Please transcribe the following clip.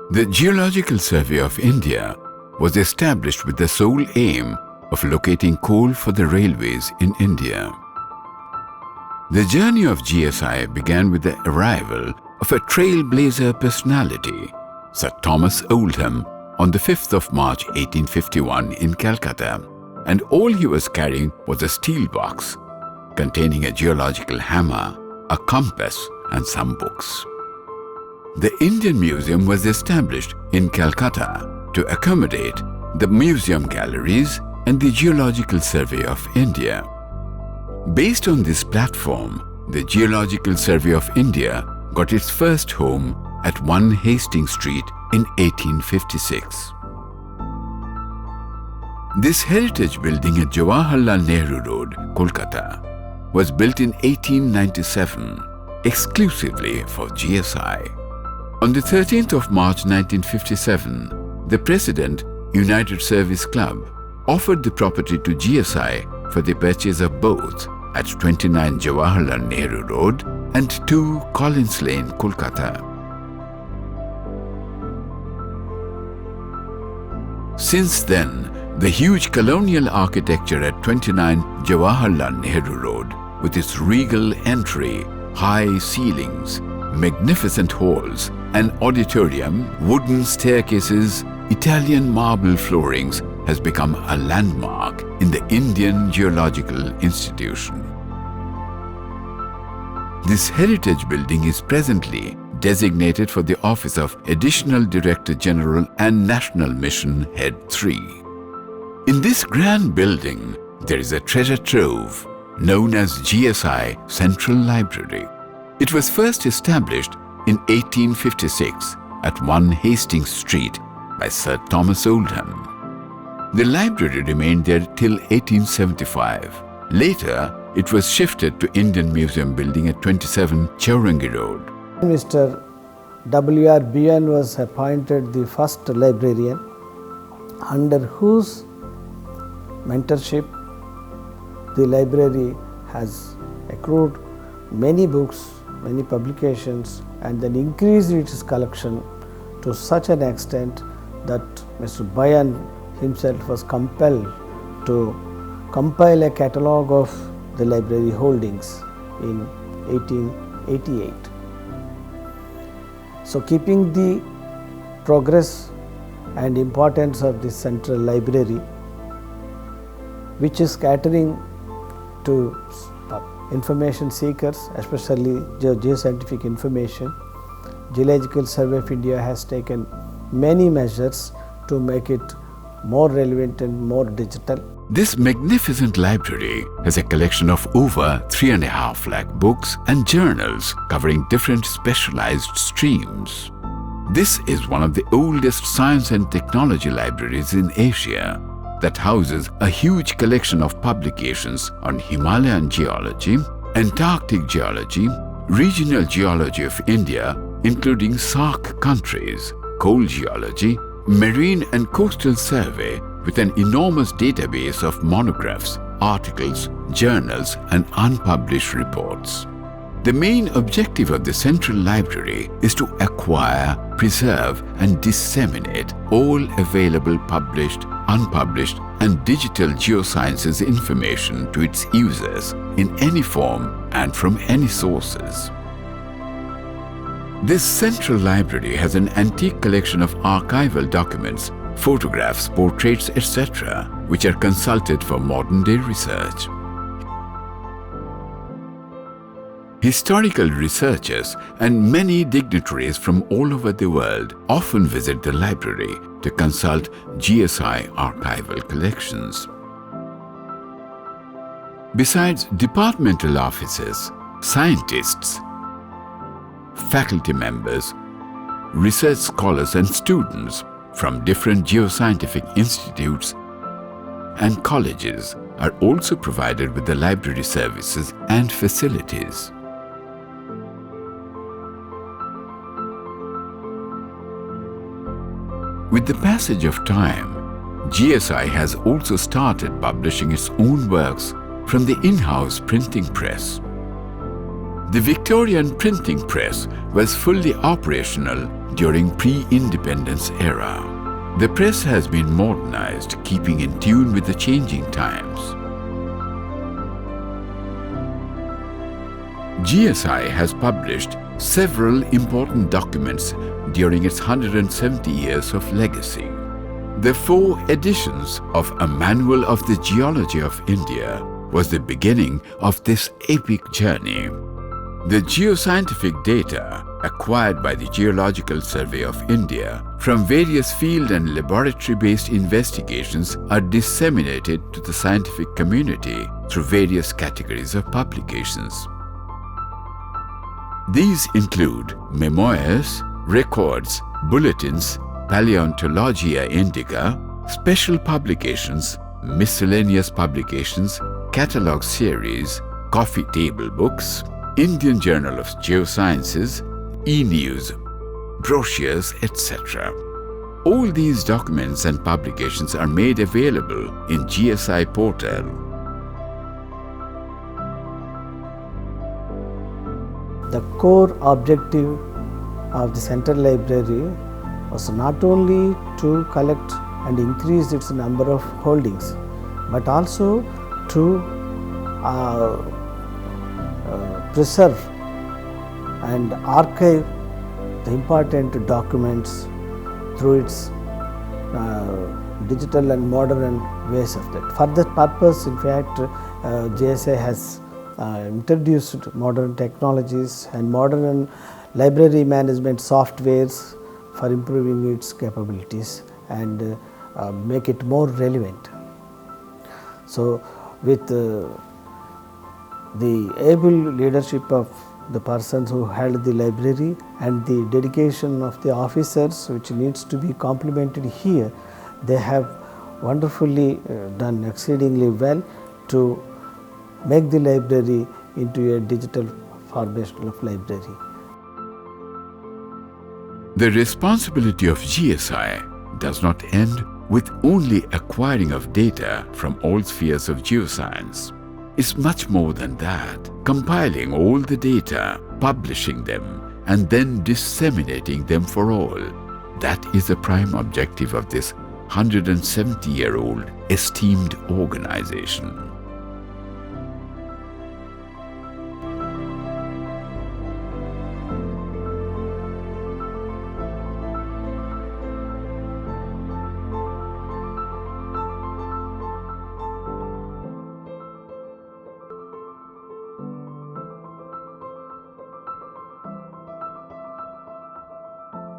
The Geological Survey of India was established with the sole aim of locating coal for the railways in India. The journey of GSI began with the arrival of a trailblazer personality, Sir Thomas Oldham, on the 5th of March 1851 in Calcutta, and all he was carrying was a steel box containing a geological hammer, a compass, and some books. The Indian Museum was established in Calcutta to accommodate the museum galleries and the Geological Survey of India. Based on this platform, the Geological Survey of India got its first home at 1 Hastings Street in 1856. This heritage building at Jawaharlal Nehru Road, Kolkata, was built in 1897 exclusively for GSI. On the 13th of March 1957, the President, United Service Club, offered the property to GSI for the purchase of both at 29 Jawaharlal Nehru Road and 2 Collins Lane, Kolkata. Since then, the huge colonial architecture at 29 Jawaharlal Nehru Road, with its regal entry, high ceilings, magnificent halls, an auditorium, wooden staircases, Italian marble floorings, has become a landmark in the Indian Geological Institution. This heritage building is presently designated for the office of Additional Director General and National Mission Head 3. In this grand building, there is a treasure trove known as GSI Central Library. It was first established in 1856 at 1 Hastings Street by Sir Thomas Oldham. The library remained there till 1875. Later, it was shifted to Indian Museum building at 27 Chowrangi Road. Mr. W.R. Bian was appointed the first librarian, under whose mentorship the library has accrued many books, many publications, and then increased its collection to such an extent that Mr. Bian himself was compelled to compile a catalogue of the library holdings in 1888. So, keeping the progress and importance of the central library, which is catering to information seekers, especially geoscientific information, Geological Survey of India has taken many measures to make it more relevant and more digital. This magnificent library has a collection of over 3.5 lakh books and journals covering different specialized streams. This is one of the oldest science and technology libraries in Asia that houses a huge collection of publications on Himalayan geology, Antarctic geology, regional geology of India, including SAARC countries, coal geology, marine and coastal survey, with an enormous database of monographs, articles, journals, and unpublished reports. The main objective of the Central Library is to acquire, preserve, and disseminate all available published, unpublished, and digital geosciences information to its users in any form and from any sources. This Central Library has an antique collection of archival documents, photographs, portraits, etc., which are consulted for modern-day research. Historical researchers and many dignitaries from all over the world often visit the library to consult GSI archival collections. Besides departmental officers, scientists, faculty members, research scholars and students from different geoscientific institutes and colleges are also provided with the library services and facilities. With the passage of time, GSI has also started publishing its own works from the in-house printing press. The Victorian printing press was fully operational during pre-independence era. The press has been modernized, keeping in tune with the changing times. GSI has published several important documents during its 170 years of legacy. The 4 editions of A Manual of the Geology of India was the beginning of this epic journey. The geoscientific data acquired by the Geological Survey of India from various field and laboratory-based investigations are disseminated to the scientific community through various categories of publications. These include memoirs, records, bulletins, Paleontologia Indica, special publications, miscellaneous publications, catalogue series, coffee table books, Indian Journal of Geosciences, e-news, brochures, etc. All these documents and publications are made available in GSI portal. The core objective of the Central Library was not only to collect and increase its number of holdings, but also to preserve and archive the important documents through its digital and modern ways of that. For that purpose, in fact, GSI has introduced modern technologies and modern library management softwares for improving its capabilities and make it more relevant. So, with the able leadership of the persons who held the library and the dedication of the officers, which needs to be complemented here, they have wonderfully done exceedingly well to make the library into a digital formation of library. The responsibility of GSI does not end with only acquiring of data from all spheres of geoscience. It's much more than that. Compiling all the data, publishing them, and then disseminating them for all. That is the prime objective of this 170-year-old esteemed organization.